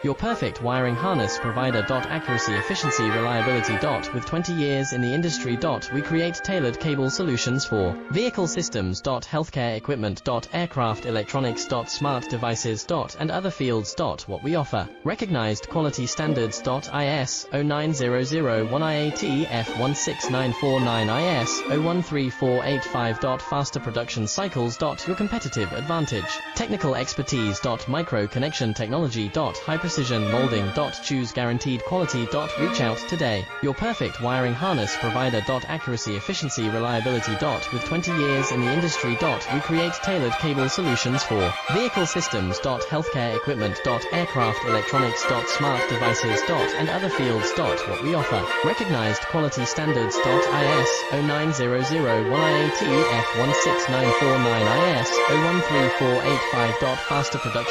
Your perfect wiring harness provider. Accuracy, efficiency, reliability. With 20 years in the industry. We create tailored cable solutions for vehicle systems. Healthcare equipment. Aircraft electronics. Smart devices. And other fields. What we offer. Recognized quality standards. IS 09001 IATF 16949 IS 013485. Faster production cycles. Your competitive advantage. Technical expertise. Micro connection technology. High precision molding. Choose guaranteed quality. Reach out today. Your perfect wiring harness provider. Accuracy, efficiency, reliability. With 20 years in the industry. We create tailored cable solutions for vehicle systems. Healthcare equipment. Aircraft electronics. Smart devices. And other fields. What we offer. Recognized quality standards. IS 09001 IATF 16949 IS 013485. Faster production